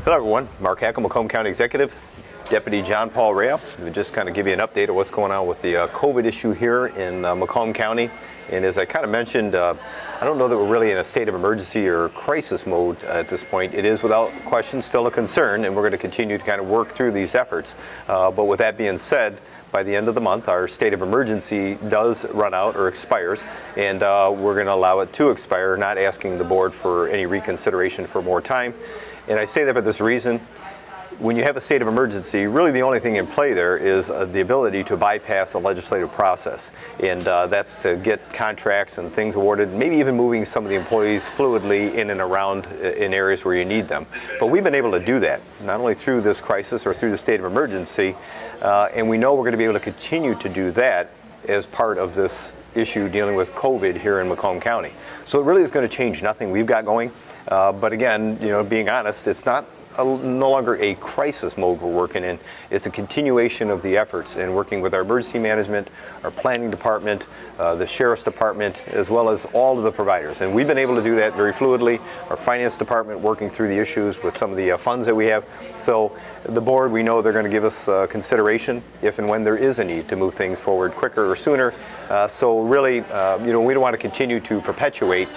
Hello everyone, Mark Macomb, Macomb County Executive, Deputy John Paul Rea. We'll just kind of give you an update of what's going on with the COVID issue here in Macomb County. And as I kind of mentioned, I don't know that we're really in a state of emergency or crisis mode at this point. It is without question still a concern, and we're going to continue to kind of work through these efforts. But with that being said, by the end of the month, our state of emergency does run out or expires, and we're going to allow it to expire, not asking the board for any reconsideration for more time. And I say that for this reason. When you have a state of emergency, really the only thing in play there is the ability to bypass a legislative process. And that's to get contracts and things awarded, maybe even moving some of the employees fluidly in and around in areas where you need them. But we've been able to do that, not only through this crisis or through the state of emergency, and we know we're going to be able to continue to do that as part of this issue dealing with COVID here in Macomb County. So it really is going to change nothing we've got going. But again, being honest, it's not no longer a crisis mode we're working in. It's a continuation of the efforts and working with our emergency management, our planning department, the sheriff's department, as well as all of the providers. And we've been able to do that very fluidly. Our finance department working through the issues with some of the funds that we have. So the board, we know they're going to give us consideration if and when there is a need to move things forward quicker or sooner. So really, we don't want to continue to perpetuate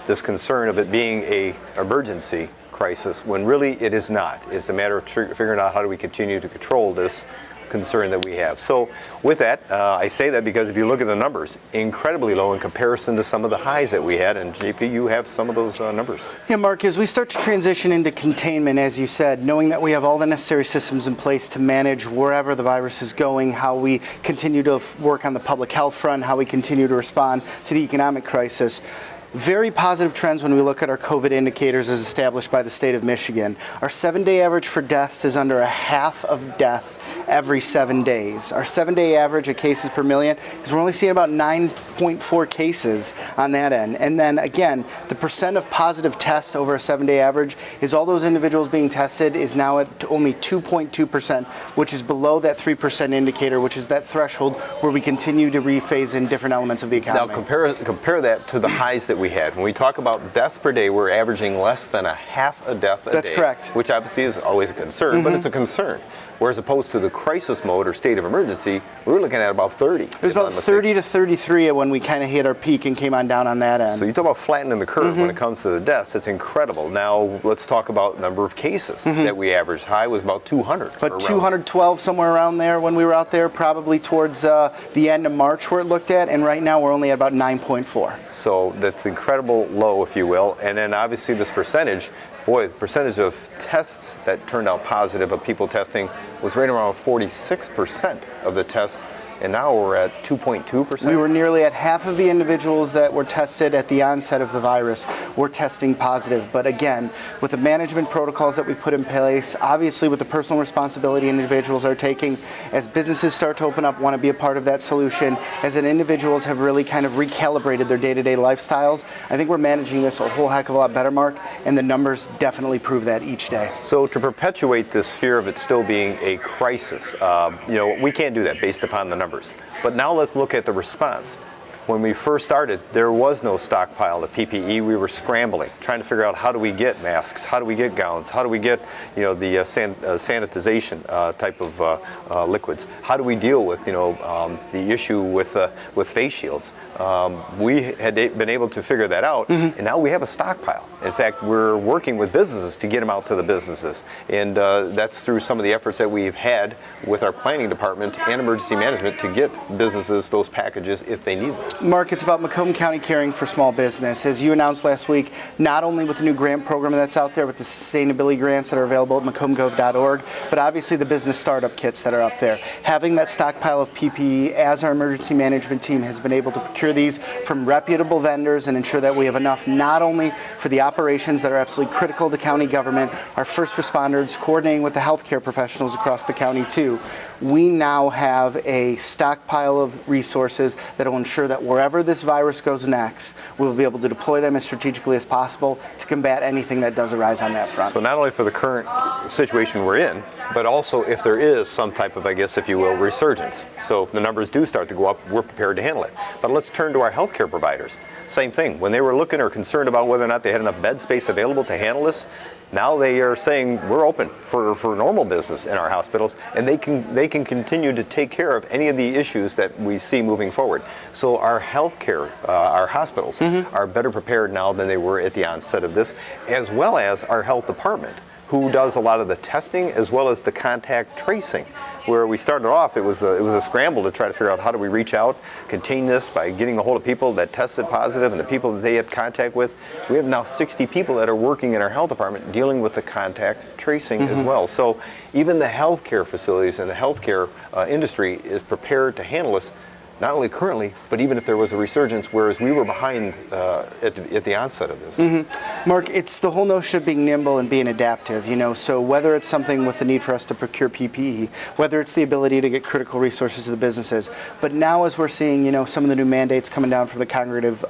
this concern of it being an emergency crisis when really it is not. It's a matter of figuring out how do we continue to control this concern that we have. So with that, I say that because if you look at the numbers, incredibly low in comparison to some of the highs that we had, and JP, you have some of those numbers. Yeah, Mark, as we start to transition into containment, as you said, knowing that we have all the necessary systems in place to manage wherever the virus is going, how we continue to work on the public health front, how we continue to respond to the economic crisis. Very positive trends when we look at our COVID indicators as established by the state of Michigan. Our 7-day average for death is under a half of death every 7 days. Our 7-day average of cases per million is we're only seeing about 9.4 cases on that end. And then again, the percent of positive tests over a 7-day average is all those individuals being tested is now at only 2.2%, which is below that 3% indicator, which is that threshold where we continue to rephase in different elements of the economy. Now compare that to the highs that we had. When we talk about deaths per day, we're averaging less than a half a death a day. That's correct. Which obviously is always a concern, but it's a concern. Whereas opposed to the crisis mode or state of emergency, we were looking at about 30. It was about 30 to 33 when we kind of hit our peak and came on down on that end. So you talk about flattening the curve when it comes to the deaths. It's incredible. Now let's talk about the number of cases that we averaged. High was about 200. But 212 somewhere around there when we were out there, probably towards the end of March where it looked at, and right now we're only at about 9.4. So that's incredible low, if you will. And then obviously this percentage, boy, the percentage of tests that turned out positive of people testing was right around 46% of the tests, and now we're at 2.2%. We were nearly at half of the individuals that were tested at the onset of the virus were testing positive. But again, with the management protocols that we put in place, obviously with the personal responsibility individuals are taking, as businesses start to open up, want to be a part of that solution, as individuals have really kind of recalibrated their day-to-day lifestyles, I think we're managing this a whole heck of a lot better, Mark, and the numbers definitely prove that each day. So to perpetuate this fear of it still being a crisis, we can't do that based upon the numbers. But now let's look at the response. When we first started, there was no stockpile of PPE. We were scrambling, trying to figure out how do we get masks, how do we get gowns, how do we get the sanitization type of liquids, how do we deal with the issue with face shields. We had been able to figure that out, and now we have a stockpile. In fact, we're working with businesses to get them out to the businesses, and that's through some of the efforts that we've had with our planning department and emergency management to get businesses those packages if they need them. Mark, it's about Macomb County caring for small business. As you announced last week, not only with the new grant program that's out there with the sustainability grants that are available at macombgov.org, but obviously the business startup kits that are up there. Having that stockpile of PPE, as our emergency management team has been able to procure these from reputable vendors and ensure that we have enough not only for the operations that are absolutely critical to county government, our first responders coordinating with the healthcare professionals across the county too. We now have a stockpile of resources that will ensure that wherever this virus goes next, we'll be able to deploy them as strategically as possible to combat anything that does arise on that front. So not only for the current situation we're in, but also if there is some type of, I guess, if you will, resurgence. So if the numbers do start to go up, we're prepared to handle it. But let's turn to our healthcare providers. Same thing. When they were looking or concerned about whether or not they had enough bed space available to handle this. Now they are saying we're open for normal business in our hospitals, and they can continue to take care of any of the issues that we see moving forward. So our healthcare, our hospitals are better prepared now than they were at the onset of this, as well as our health department, who does a lot of the testing as well as the contact tracing. Where we started off, it was a scramble to try to figure out how do we reach out, contain this by getting a hold of people that tested positive and the people that they had contact with. We have now 60 people that are working in our health department dealing with the contact tracing as well. So even the healthcare facilities and the healthcare industry is prepared to handle this, not only currently, but even if there was a resurgence, whereas we were behind at the onset of this. Mark, it's the whole notion of being nimble and being adaptive, so whether it's something with the need for us to procure PPE, whether it's the ability to get critical resources to the businesses, but now as we're seeing, some of the new mandates coming down from the congregative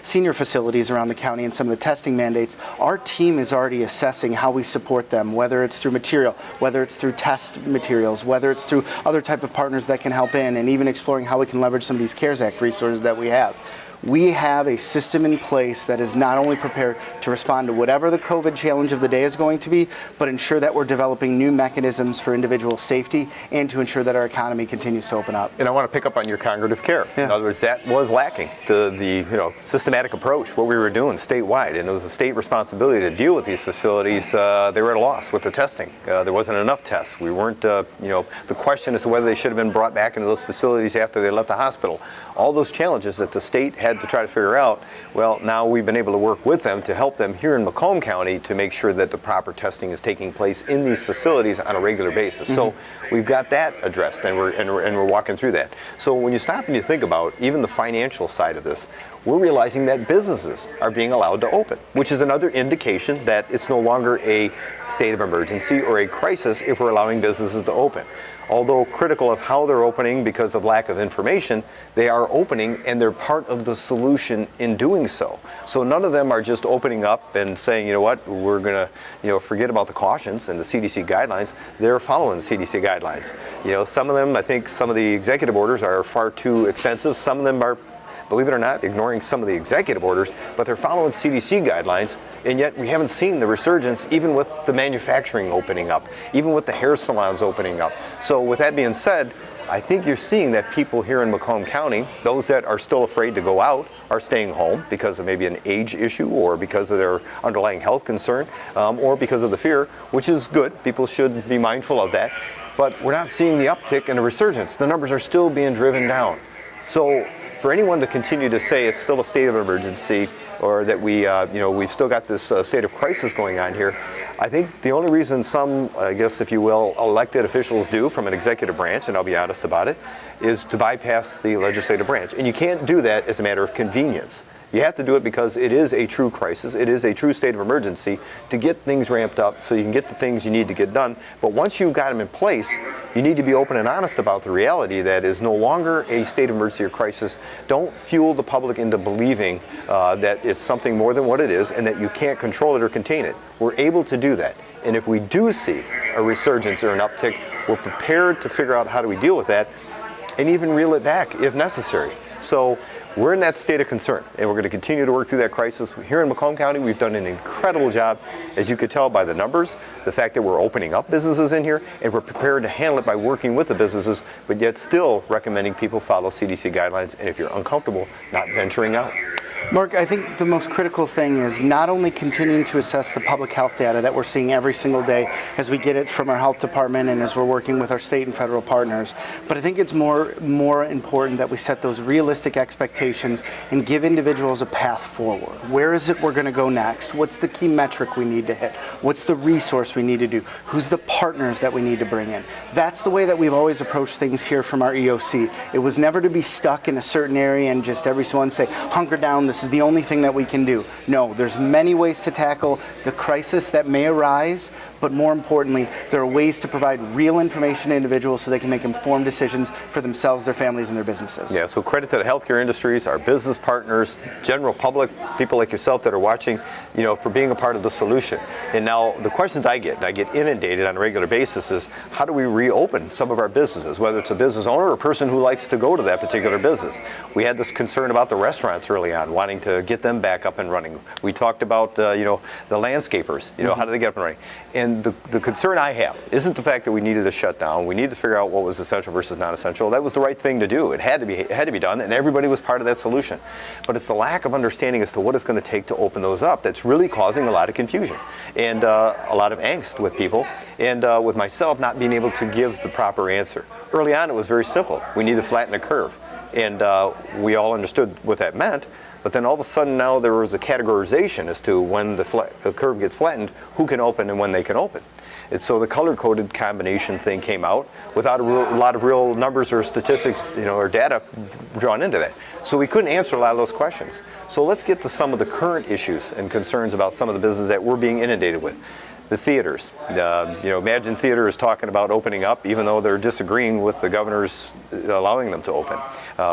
senior facilities around the county and some of the testing mandates, our team is already assessing how we support them, whether it's through material, whether it's through test materials, whether it's through other type of partners that can help in, and even exploring how we can leverage some of these CARES Act resources that we have. We have a system in place that is not only prepared to respond to whatever the COVID challenge of the day is going to be, but ensure that we're developing new mechanisms for individual safety and to ensure that our economy continues to open up. And I want to pick up on your congregative care. Yeah. In other words, that was lacking, the systematic approach, what we were doing statewide, and it was a state responsibility to deal with these facilities. They were at a loss with the testing. There wasn't enough tests. We weren't, the question as to whether they should have been brought back into those facilities after they left the hospital. All those challenges that the state had to try to figure out, well, now we've been able to work with them to help them here in Macomb County to make sure that the proper testing is taking place in these facilities on a regular basis. So we've got that addressed, and we're walking through that. So when you stop and you think about even the financial side of this, we're realizing that businesses are being allowed to open, which is another indication that it's no longer a state of emergency or a crisis if we're allowing businesses to open. Although critical of how they're opening because of lack of information, they are opening and they're part of the solution in doing so. So none of them are just opening up and saying, you know what, we're going to, forget about the cautions and the CDC guidelines. They're following the CDC guidelines. Some of them, I think some of the executive orders are far too extensive. Some of them are, believe it or not, ignoring some of the executive orders, but they're following CDC guidelines, and yet we haven't seen the resurgence even with the manufacturing opening up, even with the hair salons opening up. So with that being said, I think you're seeing that people here in Macomb County, those that are still afraid to go out, are staying home because of maybe an age issue or because of their underlying health concern or because of the fear, which is good. People should be mindful of that. But we're not seeing the uptick and the resurgence. The numbers are still being driven down. So for anyone to continue to say it's still a state of emergency or that we've still got this state of crisis going on here, I think the only reason some, I guess if you will, elected officials do from an executive branch, and I'll be honest about it, is to bypass the legislative branch. And you can't do that as a matter of convenience. You have to do it because it is a true crisis. It is a true state of emergency to get things ramped up so you can get the things you need to get done. But once you've got them in place, you need to be open and honest about the reality that is no longer a state of emergency or crisis. Don't fuel the public into believing that it's something more than what it is and that you can't control it or contain it. We're able to do that. And if we do see a resurgence or an uptick, we're prepared to figure out how do we deal with that and even reel it back if necessary. So we're in that state of concern, and we're going to continue to work through that crisis. Here in Macomb County, we've done an incredible job, as you could tell by the numbers, the fact that we're opening up businesses in here, and we're prepared to handle it by working with the businesses, but yet still recommending people follow CDC guidelines, and if you're uncomfortable, not venturing out. Mark, I think the most critical thing is not only continuing to assess the public health data that we're seeing every single day as we get it from our health department and as we're working with our state and federal partners, but I think it's more important that we set those realistic expectations and give individuals a path forward. Where is it we're going to go next? What's the key metric we need to hit? What's the resource we need to do? Who's the partners that we need to bring in? That's the way that we've always approached things here from our EOC. It was never to be stuck in a certain area and just everyone say, hunker down, this is the only thing that we can do. No, there's many ways to tackle the crisis that may arise, but more importantly, there are ways to provide real information to individuals so they can make informed decisions for themselves, their families, and their businesses. Yeah, so credit to the healthcare industries, our business partners, general public, people like yourself that are watching, for being a part of the solution. And now the questions I get, and I get inundated on a regular basis, is how do we reopen some of our businesses, whether it's a business owner or a person who likes to go to that particular business. We had this concern about the restaurants early on. wanting to get them back up and running. We talked about, the landscapers, how do they get up and running? And the concern I have isn't the fact that we needed a shutdown. We needed to figure out what was essential versus non-essential. That was the right thing to do. It had to be done, and everybody was part of that solution. But it's the lack of understanding as to what it's going to take to open those up that's really causing a lot of confusion and a lot of angst with people, and with myself not being able to give the proper answer. Early on, it was very simple. We need to flatten the curve, and we all understood what that meant. But then all of a sudden now there was a categorization as to when the curve gets flattened, who can open and when they can open. And so the color-coded combination thing came out without a lot of real numbers or statistics, or data drawn into that. So we couldn't answer a lot of those questions. So let's get to some of the current issues and concerns about some of the business that we're being inundated with. The theaters. Imagine Theater is talking about opening up, even though they're disagreeing with the governor's allowing them to open.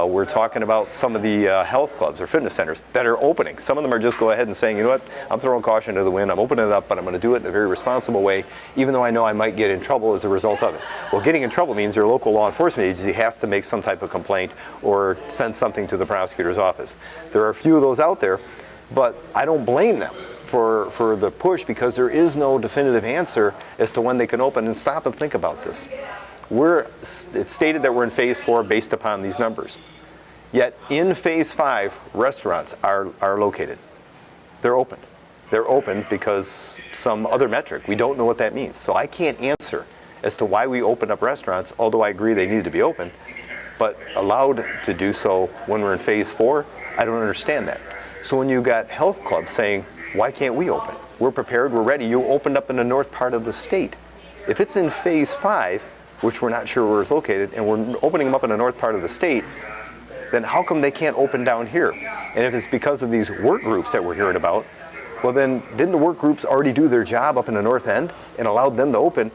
We're talking about some of the health clubs or fitness centers that are opening. Some of them are just go ahead and saying, you know what, I'm throwing caution to the wind. I'm opening it up, but I'm going to do it in a very responsible way, even though I know I might get in trouble as a result of it. Well, getting in trouble means your local law enforcement agency has to make some type of complaint or send something to the prosecutor's office. There are a few of those out there, but I don't blame them for the push, because there is no definitive answer as to when they can open. And stop and think about this. It's stated that we're in phase 4 based upon these numbers. Yet in phase 5, restaurants are located. They're open. They're open because some other metric. We don't know what that means. So I can't answer as to why we opened up restaurants, although I agree they need to be open, but allowed to do so when we're in phase 4, I don't understand that. So when you got health clubs saying, why can't we open? We're prepared, we're ready. You opened up in the north part of the state. If it's in phase 5, which we're not sure where it's located, and we're opening them up in the north part of the state, then how come they can't open down here? And if it's because of these work groups that we're hearing about, well then, didn't the work groups already do their job up in the north end and allowed them to open?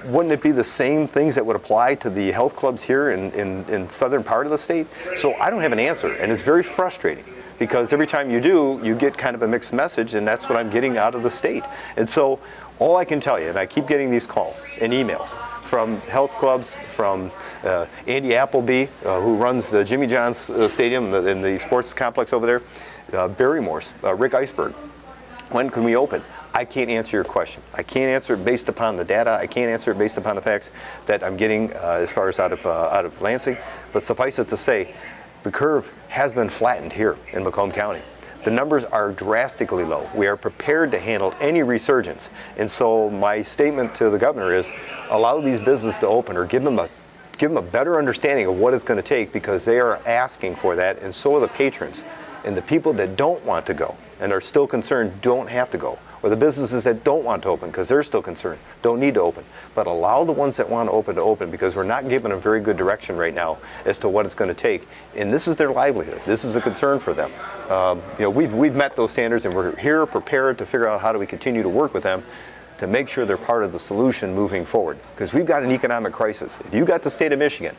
Wouldn't it be the same things that would apply to the health clubs here in southern part of the state? So I don't have an answer, and it's very frustrating, because every time you do, you get kind of a mixed message, and that's what I'm getting out of the state. And so all I can tell you, and I keep getting these calls and emails from health clubs, from Andy Appleby, who runs the Jimmy John's Stadium in the sports complex over there, Barrymore's, Rick Iceberg. When can we open? I can't answer your question. I can't answer it based upon the data. I can't answer it based upon the facts that I'm getting as far as out of Lansing. But suffice it to say, the curve has been flattened here in Macomb County. The numbers are drastically low. We are prepared to handle any resurgence. And so my statement to the governor is, allow these businesses to open, or give them a better understanding of what it's going to take, because they are asking for that, and so are the patrons. And the people that don't want to go and are still concerned don't have to go. Or the businesses that don't want to open because they're still concerned don't need to open. But allow the ones that want to open, because we're not giving them very good direction right now as to what it's going to take. And this is their livelihood. This is a concern for them. We've met those standards, and we're here prepared to figure out how do we continue to work with them to make sure they're part of the solution moving forward. Because we've got an economic crisis. If you got the state of Michigan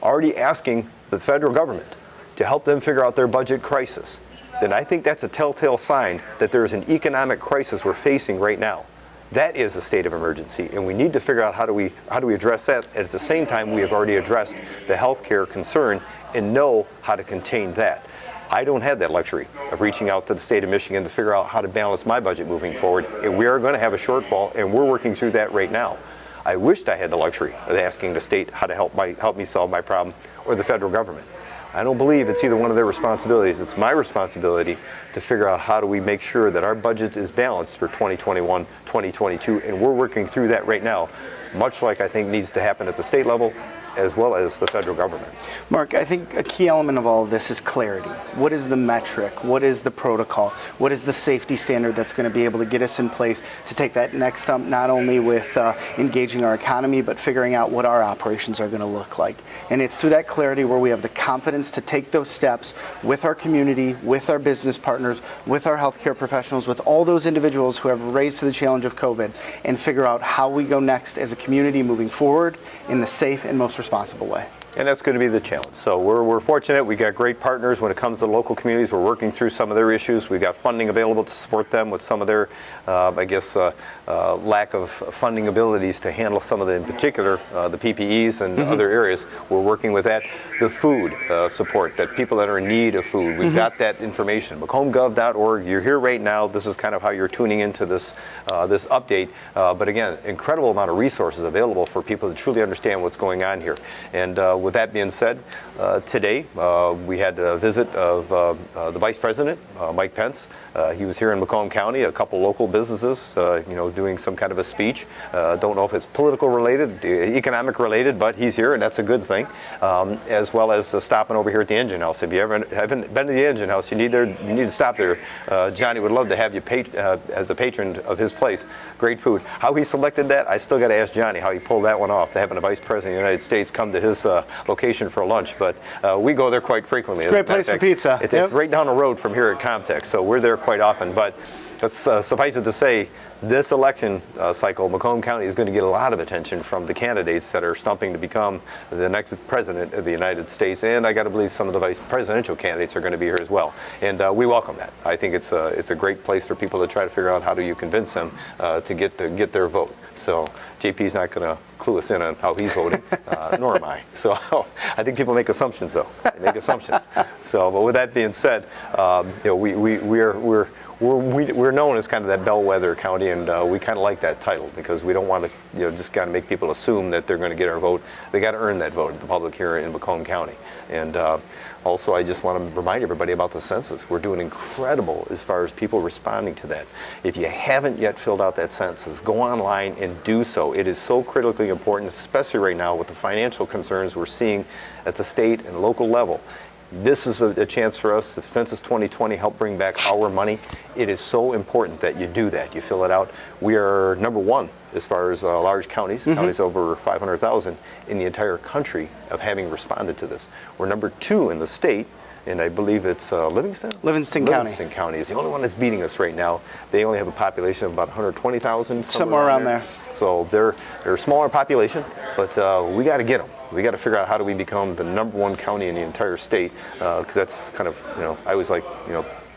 already asking the federal government to help them figure out their budget crisis, then I think that's a telltale sign that there is an economic crisis we're facing right now. That is a state of emergency, and we need to figure out how do we address that. And at the same time, we have already addressed the healthcare concern and know how to contain that. I don't have that luxury of reaching out to the state of Michigan to figure out how to balance my budget moving forward, and we are going to have a shortfall, and we're working through that right now. I wished I had the luxury of asking the state how to help me solve my problem, or the federal government. I don't believe it's either one of their responsibilities. It's my responsibility to figure out how do we make sure that our budget is balanced for 2021, 2022, and we're working through that right now, much like I think needs to happen at the state level as well as the federal government. Mark, I think a key element of all of this is clarity. What is the metric? What is the protocol? What is the safety standard that's going to be able to get us in place to take that next step, not only with engaging our economy, but figuring out what our operations are going to look like. And it's through that clarity where we have the confidence to take those steps with our community, with our business partners, with our healthcare professionals, with all those individuals who have raised to the challenge of COVID, and figure out how we go next as a community moving forward in the safe and most responsible way. And that's going to be the challenge. So we're fortunate. We got great partners when it comes to local communities. We're working through some of their issues. We've got funding available to support them with some of their, lack of funding abilities to handle some of the, in particular, the PPEs and other areas. We're working with that. The food support, that people that are in need of food. We've got that information. MacombGov.org. You're here right now. This is kind of how you're tuning into this this update. But again, incredible amount of resources available for people to truly understand what's going on here. And with that being said, today we had a visit of the Vice President, Mike Pence. He was here in Macomb County, a couple local businesses, doing some kind of a speech. Don't know if it's political related, economic related, but he's here, and that's a good thing. As well as stopping over here at the Engine House. If you haven't been to the Engine House, you need to stop there. Johnny would love to have you as a patron of his place. Great food. How he selected that, I still got to ask Johnny how he pulled that one off, having a Vice President of the United States come to his location for lunch. But we go there quite frequently. It's a great place for pizza. It's right down the road from here at Comtech, so we're there quite often. But let's suffice it to say, this election cycle, Macomb County is going to get a lot of attention from the candidates that are stumping to become the next president of the United States, and I got to believe some of the vice presidential candidates are going to be here as well. And we welcome that. I think it's a great place for people to try to figure out how do you convince them to get their vote. So JP's not going to clue us in on how he's voting, nor am I. So I think people make assumptions, though. They make assumptions. So, but with that being said, we're known as kind of that bellwether county, and we kind of like that title because we don't want to, just kind of make people assume that they're going to get our vote. They got to earn that vote, the public here in Macomb County. And also, I just want to remind everybody about the census. We're doing incredible as far as people responding to that. If you haven't yet filled out that census, go online and do so. It is so critically important, especially right now with the financial concerns we're seeing at the state and local level. This is a chance for us. The Census 2020 helped bring back our money. It is so important that you do that. You fill it out. We are number one as far as large counties, counties over 500,000 in the entire country of having responded to this. We're number two in the state, and I believe it's Livingston County. Livingston County is the only one that's beating us right now. They only have a population of about 120,000. Somewhere around there. So they're a smaller population, but we got to get them. We got to figure out how do we become the number one county in the entire state, because that's kind of, I always like,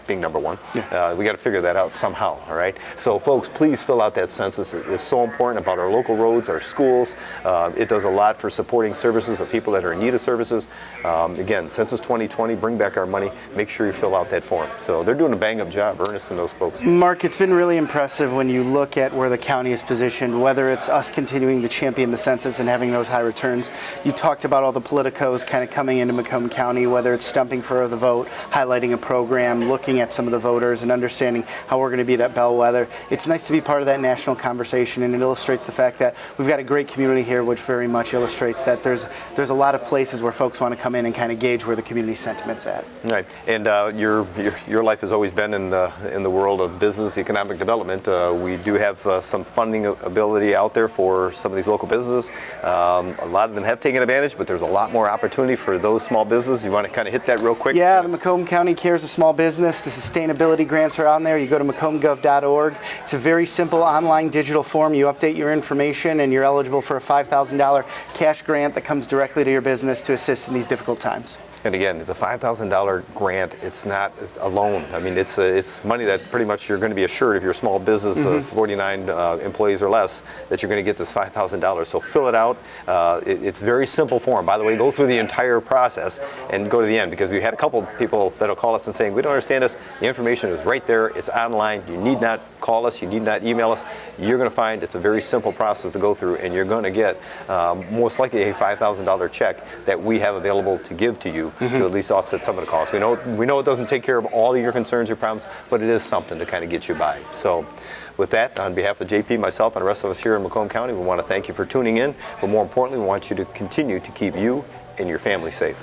being number one. Yeah. We got to figure that out somehow, all right? So folks, please fill out that census. It is so important about our local roads, our schools. It does a lot for supporting services of people that are in need of services. Again, Census 2020, bring back our money. Make sure you fill out that form. So they're doing a bang-up job, Ernest and those folks. Mark, it's been really impressive when you look at where the county is positioned, whether it's us continuing to champion the census and having those high returns. You talked about all the politicos kind of coming into Macomb County, whether it's stumping for the vote, highlighting a program, looking at some of the voters and understanding how we're going to be that bellwether. It's nice to be part of that national conversation, and it illustrates the fact that we've got a great community here, which very much illustrates that there's a lot of places where folks want to come in and kind of gauge where the community sentiment's at. Right, and your life has always been in the world of business, economic development. We do have some funding ability out there for some of these local businesses. A lot of them have taken advantage, but there's a lot more opportunity for those small businesses. You want to kind of hit that real quick? Yeah, the Macomb County Cares a Small Business. The sustainability grants are on there. You go to MacombGov.org. It's a very simple online digital form. You update your information and you're eligible for a $5,000 cash grant that comes directly to your business to assist in these difficult times. And again, it's a $5,000 grant. It's not a loan. I mean, it's money that pretty much you're going to be assured if you're a small business of 49 employees or less that you're going to get this $5,000. So fill it out. It's a very simple form. By the way, go through the entire process and go to the end, because we had a couple people that'll call us and saying, we don't understand this. The information is right there. It's online. You need not call us. You need not email us. You're going to find it's a very simple process to go through, and you're going to get most likely a $5,000 check that we have available to give to you to at least offset some of the costs. We know it doesn't take care of all of your concerns, your problems, but it is something to kind of get you by. So with that, on behalf of JP, myself, and the rest of us here in Macomb County, we want to thank you for tuning in, but more importantly, we want you to continue to keep you and your family safe.